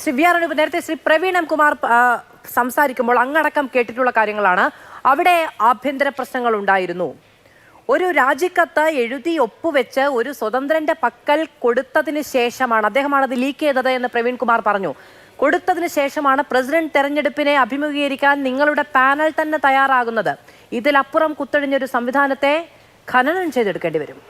Shri V R Anup, നേരത്തെ Shri Praveen M Kumar സംസാരിക്കുമ്പോൾ അങ്ങടക്കം കേട്ടിട്ടുള്ള കാര്യങ്ങളാണ്. അവിടെ ആഭ്യന്തര പ്രശ്നങ്ങൾ ഉണ്ടായിരുന്നു. ഒരു രാജിക്കത്ത് എഴുതി ഒപ്പുവെച്ച് ഒരു സ്വതന്ത്രന്റെ പക്കൽ കൊടുത്തതിന് ശേഷമാണ്, അദ്ദേഹമാണ് അത് ലീക്ക് ചെയ്തത് എന്ന് പ്രവീൺ കുമാർ പറഞ്ഞു. കൊടുത്തതിന് ശേഷമാണ് പ്രസിഡന്റ് തെരഞ്ഞെടുപ്പിനെ അഭിമുഖീകരിക്കാൻ നിങ്ങളുടെ പാനൽ തന്നെ തയ്യാറാകുന്നത്. ഇതിലപ്പുറം കുത്തഴിഞ്ഞൊരു സംവിധാനത്തെ ഖനനം ചെയ്തെടുക്കേണ്ടി വരും.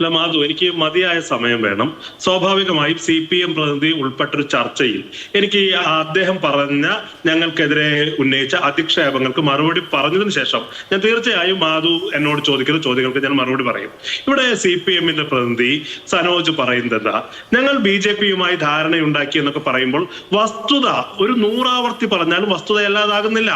അല്ല മാധു, എനിക്ക് മതിയായ സമയം വേണം. സ്വാഭാവികമായും CPM പ്രതിനിധി ഉൾപ്പെട്ടൊരു ചർച്ചയിൽ എനിക്ക് അദ്ദേഹം പറഞ്ഞ ഞങ്ങൾക്കെതിരെ ഉന്നയിച്ച അധിക്ഷേപങ്ങൾക്ക് മറുപടി പറഞ്ഞതിന് ശേഷം ഞാൻ തീർച്ചയായും മാധു എന്നോട് ചോദിക്കുന്ന ചോദ്യങ്ങൾക്ക് ഞാൻ മറുപടി പറയും. ഇവിടെ CPMന്റെ പ്രതിനിധി സനോജ് പറയുന്നത് എന്താ, ഞങ്ങൾ BJPയുമായി ധാരണയുണ്ടാക്കി എന്നൊക്കെ പറയുമ്പോൾ വസ്തുത ഒരു 100 ആവർത്തി പറഞ്ഞാലും വസ്തുതയല്ലാതാകുന്നില്ല.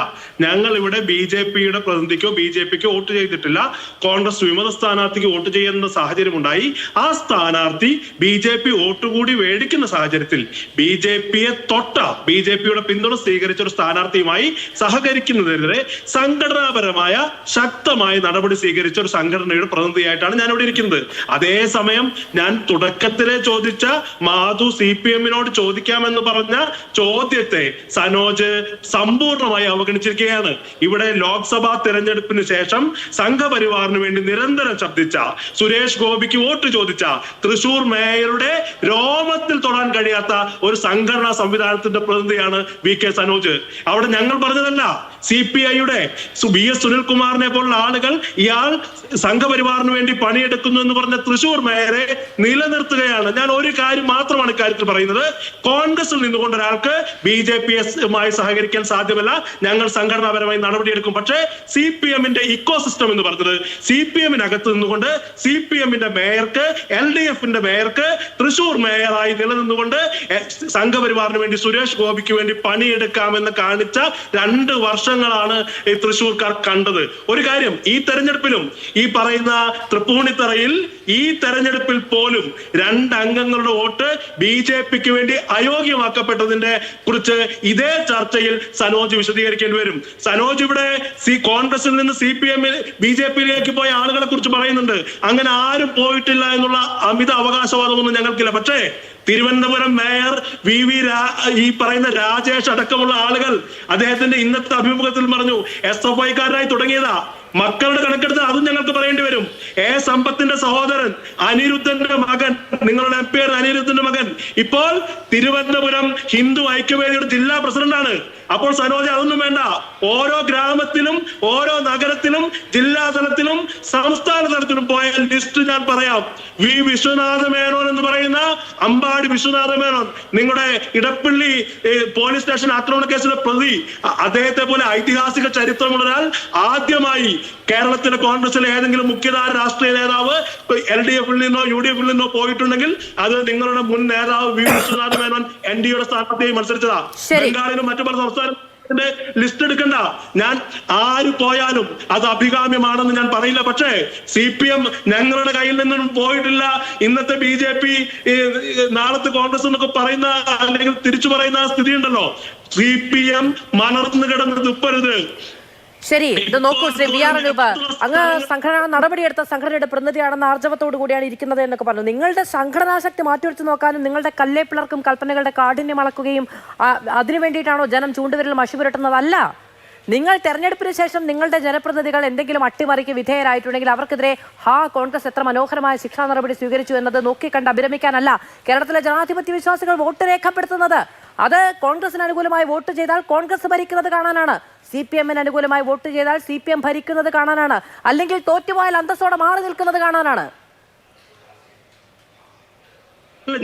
ഞങ്ങൾ ഇവിടെ BJPയുടെ പ്രതിനിധിക്കോ BJPക്കോ വോട്ട് ചെയ്തിട്ടില്ല. കോൺഗ്രസ് വിമത സ്ഥാനാർത്ഥിക്ക് വോട്ട് ചെയ്യുന്ന സാഹചര്യം ഉണ്ടായി. ആ സ്ഥാനാർത്ഥി BJP വോട്ട് കൂടി മേടിക്കുന്ന സാഹചര്യത്തിൽ BJPയെ തൊട്ട BJPയുടെ പിന്തുണ സ്വീകരിച്ച ഒരു സ്ഥാനാർത്ഥിയുമായി സഹകരിക്കുന്നതിനെതിരെ സംഘടനാപരമായ ശക്തമായ നടപടി സ്വീകരിച്ച ഒരു സംഘടനയുടെ പ്രതിനിധിയായിട്ടാണ് ഞാൻ ഇവിടെ ഇരിക്കുന്നത്. അതേസമയം ഞാൻ തുടക്കത്തിലെ ചോദിച്ച മാധു CPMനോട് ചോദിക്കാമെന്ന് പറഞ്ഞ ചോദ്യത്തെ സനോജ് സമ്പൂർണമായി അവഗണിച്ചിരിക്കുകയാണ്. ഇവിടെ ലോക്സഭാ തെരഞ്ഞെടുപ്പിന് ശേഷം സംഘപരിവാറിന് വേണ്ടി നിരന്തരം ശബ്ദിച്ച, സുരേഷ് ഗോപിക്ക് വോട്ട് ചോദിച്ച, തൃശൂർ മേയറുടെ രോമത്തിൽ തൊടാൻ കഴിയാത്ത ഒരു സംഘടനാ സംവിധാനത്തിന്റെ പ്രതിനിധിയാണ് VK സനോജ്. അവിടെ ഞങ്ങൾ പറഞ്ഞതല്ല, CPIയുടെ BS സുനിൽകുമാറിനെ പോലുള്ള ആളുകൾ ഇയാൾ സംഘപരിവാറിന് വേണ്ടി പണിയെടുക്കുന്നു എന്ന് പറഞ്ഞ തൃശൂർ മേയറെ നിലനിർത്തുകയാണ്. ഞാൻ ഒരു കാര്യം മാത്രമാണ് ഇക്കാര്യത്തിൽ പറയുന്നത്. കോൺഗ്രസിൽ നിന്നുകൊണ്ട് ഒരാൾക്ക് BJPയുമായി സഹകരിക്കാൻ സാധ്യമല്ല. ഞങ്ങൾ സംഘടനാപരമായി നടപടിയെടുക്കും. പക്ഷേ CPMന്റെ ഇക്കോസിസ്റ്റം എന്ന് പറഞ്ഞത് CPMനകത്ത് നിന്നുകൊണ്ട് CPMന്റെ മേയർക്ക്, LDFന്റെ മേയർക്ക്, തൃശൂർ മേയറായി നിലനിന്നുകൊണ്ട് സംഘപരിവാറിന് വേണ്ടി സുരേഷ് ഗോപിക്ക് വേണ്ടി പണിയെടുക്കാമെന്ന് കാണിച്ച 2 വർഷങ്ങളാണ് ഈ തൃശൂർക്കാർ കണ്ടത്. ഒരു കാര്യം, ഈ തെരഞ്ഞെടുപ്പിലും ഈ പറയുന്ന തൃപ്പൂണിത്തറയിൽ ഈ തെരഞ്ഞെടുപ്പിൽ പോലും 2 അംഗങ്ങളുടെ വോട്ട് BJPക്ക് വേണ്ടി അയോഗ്യമാക്കപ്പെട്ടതിന്റെ കുറിച്ച് ഇതേ ചർച്ചയിൽ സനോജ് വിശദീകരിക്കേണ്ടി വരും. സനോജ് ഇവിടെ കോൺഗ്രസിൽ നിന്ന് BJPയിലേക്ക് പോയ ആളുകളെ കുറിച്ച് പറയുന്നുണ്ട്. അങ്ങനെ ആരും പോയിട്ടില്ല എന്നുള്ള അമിത അവകാശവാദമൊന്നും ഞങ്ങൾക്കില്ല. പക്ഷേ തിരുവനന്തപുരം മേയർ ഈ പറയുന്ന രാജേഷ് അടക്കമുള്ള ആളുകൾ അദ്ദേഹത്തിന്റെ ഇന്നത്തെ അഭിമുഖത്തിൽ പറഞ്ഞു SFIക്കാരായി തുടങ്ങിയതാ. മക്കളുടെ കണക്കെടുത്ത് അതും ഞങ്ങൾക്ക് പറയേണ്ടി വരും. സമ്പത്തിന്റെ സഹോദരൻ അനിരുദ്ധന്റെ മകൻ, നിങ്ങളുടെ MP അനിരുദ്ധന്റെ മകൻ ഇപ്പോൾ തിരുവനന്തപുരം ഹിന്ദു ഐക്യവേദിയുടെ ജില്ലാ പ്രസിഡന്റാണ്. അപ്പോൾ സനോജ് അതൊന്നും വേണ്ട. ഓരോ ഗ്രാമത്തിലും, ഓരോ നഗരത്തിലും, ജില്ലാ തലത്തിലും, സംസ്ഥാന തലത്തിലും പോയ ലിസ്റ്റ് ഞാൻ പറയാം. വിശ്വനാഥ മേനോൻ എന്ന് പറയുന്ന അമ്പാടി വിശ്വനാഥ മേനോൻ, നിങ്ങളുടെ ഇടപ്പള്ളി പോലീസ് സ്റ്റേഷൻ ആക്രമണ കേസിലെ പ്രതി, അദ്ദേഹത്തെ പോലെ ഐതിഹാസിക ചരിത്രമുള്ള ഒരാൾ ആദ്യമായി കേരളത്തിലെ കോൺഗ്രസിലെ ഏതെങ്കിലും മുഖ്യധാര രാഷ്ട്രീയ നേതാവ് LDFൽ നിന്നോ UDFൽ നിന്നോ പോയിട്ടുണ്ടെങ്കിൽ അത് നിങ്ങളുടെ മുൻ നേതാവ് വിശ്വനാഥ മേനോൻ NDയുടെ സ്ഥാനാർത്ഥിയായി മത്സരിച്ചതാ. ബംഗാളിലും മറ്റു പല സംസ്ഥാനത്തിന്റെ ലിസ്റ്റ് എടുക്കണ്ട. ഞാൻ ആര് പോയാലും അത് അഭികാമ്യമാണെന്ന് ഞാൻ പറയില്ല. പക്ഷേ CPM ഞങ്ങളുടെ കയ്യിൽ നിന്നും പോയിട്ടില്ല. ഇന്നത്തെ BJP നാളത്തെ കോൺഗ്രസ് എന്നൊക്കെ പറയുന്ന, അല്ലെങ്കിൽ തിരിച്ചു പറയുന്ന സ്ഥിതി ഉണ്ടല്ലോ. CPM മലർന്നു കിടന്ന് തുപ്പരുത്. ശരി, ഇത് നോക്കൂ ശ്രീ വി ആർ അനുപ്, അങ്ങ് സംഘടന നടപടിയെടുത്ത സംഘടനയുടെ പ്രതിനിധിയാണെന്ന ആർജവത്തോടു കൂടിയാണ് ഇരിക്കുന്നത് എന്നൊക്കെ പറഞ്ഞു. നിങ്ങളുടെ സംഘടനാശക്തി മാറ്റിവെച്ച് നോക്കാനും നിങ്ങളുടെ കല്ലേപ്പിളർക്കും കൽപ്പനകളുടെ കാഠിന്യം അളക്കുകയും അതിനു വേണ്ടിയിട്ടാണോ ജനം ചൂണ്ടുവിരൽ മഷി പുരട്ടുന്നതല്ല. നിങ്ങൾ തെരഞ്ഞെടുപ്പിന് ശേഷം നിങ്ങളുടെ ജനപ്രതിനിധികൾ എന്തെങ്കിലും അട്ടിമറിക്ക് വിധേയരായിട്ടുണ്ടെങ്കിൽ അവർക്കെതിരെ കോൺഗ്രസ് എത്ര മനോഹരമായ ശിക്ഷാ നടപടി സ്വീകരിച്ചു എന്നത് നോക്കിക്കണ്ട് അഭിരമിക്കാനല്ല കേരളത്തിലെ ജനാധിപത്യ വിശ്വാസികൾ വോട്ട് രേഖപ്പെടുത്തുന്നത്. അത് കോൺഗ്രസിന് അനുകൂലമായി വോട്ട് ചെയ്താൽ കോൺഗ്രസ് ഭരിക്കുന്നത് കാണാനാണ്. CPMന് അനുകൂലമായി വോട്ട് ചെയ്താൽ CPM ഭരിക്കുന്നത് കാണാനാണ്. അല്ലെങ്കിൽ തോറ്റുപോയാൽ അന്തസ്സോടെ മാറി നിൽക്കുന്നത് കാണാനാണ്.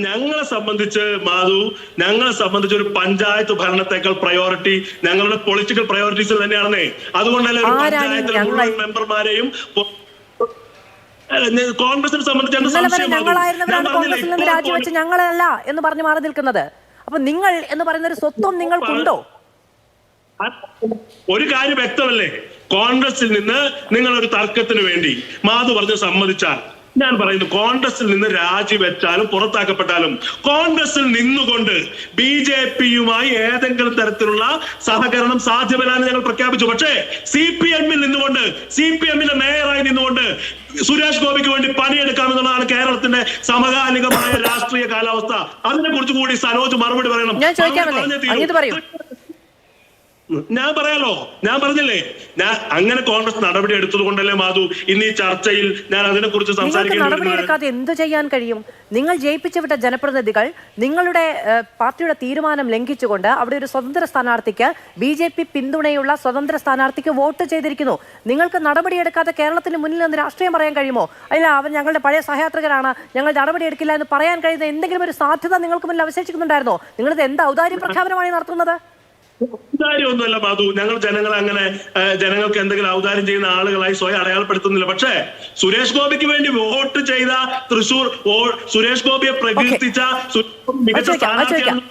ഞങ്ങളെ സംബന്ധിച്ച് മാധു, ഞങ്ങളെ സംബന്ധിച്ച് ഒരു പഞ്ചായത്ത് ഭരണത്തെക്കാൾ പ്രയോറിറ്റി ഞങ്ങളുടെ പൊളിറ്റിക്കൽ പ്രയോറിറ്റീസിൽ തന്നെയാണെന്നേ. അതുകൊണ്ടല്ലേ ഒരു പഞ്ചായത്തിലെ മുഴുവൻ മെമ്പർമാരെയും കോൺഗ്രസിനെ സംബന്ധിച്ച് രാജിവെച്ച് ഞങ്ങളല്ല എന്ന് പറഞ്ഞു മാറി നിൽക്കുന്നത്. അപ്പൊ നിങ്ങൾ എന്ന് പറയുന്ന ഒരു സ്വത്വം നിങ്ങൾക്കുണ്ടോ? ഒരു കാര്യം വ്യക്തമല്ലേ, കോൺഗ്രസിൽ നിന്ന് നിങ്ങൾ ഒരു തർക്കത്തിന് വേണ്ടി മാധു പറഞ്ഞ് സമ്മതിച്ചാൽ, ഞാൻ പറയുന്നു കോൺഗ്രസിൽ നിന്ന് രാജിവെച്ചാലും പുറത്താക്കപ്പെട്ടാലും കോൺഗ്രസിൽ നിന്നുകൊണ്ട് BJPയുമായി ഏതെങ്കിലും തരത്തിലുള്ള സഹകരണം സാധ്യമല്ലാന്ന് ഞങ്ങൾ പ്രഖ്യാപിച്ചു. പക്ഷേ CPMൽ നിന്നുകൊണ്ട്, CPMന്റെ മേയറായി നിന്നുകൊണ്ട് സുരേഷ് ഗോപിക്ക് വേണ്ടി പണിയെടുക്കാമെന്നുള്ളതാണ് കേരളത്തിന്റെ സമകാലികമായ രാഷ്ട്രീയ കാലാവസ്ഥ. അതിനെ കുറിച്ച് കൂടി സനോജ് മറുപടി പറയണം. ഞാൻ ചോദിക്കാമല്ലേ, പറയൂ. ഞാൻ പറയാലോ, ഞാൻ പറഞ്ഞില്ലേ, ഞാൻ അങ്ങനെ കോൺഗ്രസ് നടപടി എടുത്തത് കൊണ്ടല്ലേ മാധു ഇന്ന് ഈ ചർച്ചയിൽ ഞാൻ അതിനെ കുറിച്ച് സംസാരിക്കാൻ. നടപടി എടുക്കാതെ എന്ത് ചെയ്യാൻ കഴിയും? നിങ്ങൾ ജയിപ്പിച്ചുവിട്ട ജനപ്രതിനിധികൾ നിങ്ങളുടെ പാർട്ടിയുടെ തീരുമാനം ലംഘിച്ചുകൊണ്ട് അവിടെ ഒരു സ്വതന്ത്ര സ്ഥാനാർത്ഥിക്ക് BJP പിന്തുണയുള്ള സ്വതന്ത്ര സ്ഥാനാർത്ഥിക്ക് വോട്ട് ചെയ്തിരിക്കുന്നു. നിങ്ങൾക്ക് നടപടിയെടുക്കാതെ കേരളത്തിന് മുന്നിൽ നിന്ന് രാഷ്ട്രീയം പറയാൻ കഴിയുമോ? അല്ല, അവൻ ഞങ്ങളുടെ പഴയ സഹയാത്രികനാണ്, ഞങ്ങൾ നടപടിയെടുക്കില്ല എന്ന് പറയാൻ കഴിയുന്ന എന്തെങ്കിലും ഒരു സാധ്യത നിങ്ങൾക്ക് മുന്നിൽ അവശേഷിക്കുന്നുണ്ടായിരുന്നോ? നിങ്ങളിത് എന്ത് ഔദാര്യ പ്രഖ്യാപനമാണ് നടത്തുന്നത്? ഔദാര്യമൊന്നുമല്ല മാധു, ഞങ്ങൾ ജനങ്ങളെ അങ്ങനെ ജനങ്ങൾക്ക് എന്തെങ്കിലും ഔദാര്യം ചെയ്യുന്ന ആളുകളായി സ്വയം അടയാളപ്പെടുത്തുന്നില്ല. പക്ഷേ സുരേഷ് ഗോപിക്ക് വേണ്ടി വോട്ട് ചെയ്ത തൃശൂർ സുരേഷ് ഗോപിയെ പ്രകീർത്തിച്ച മികച്ച സ്ഥാനാർത്ഥിയാണ്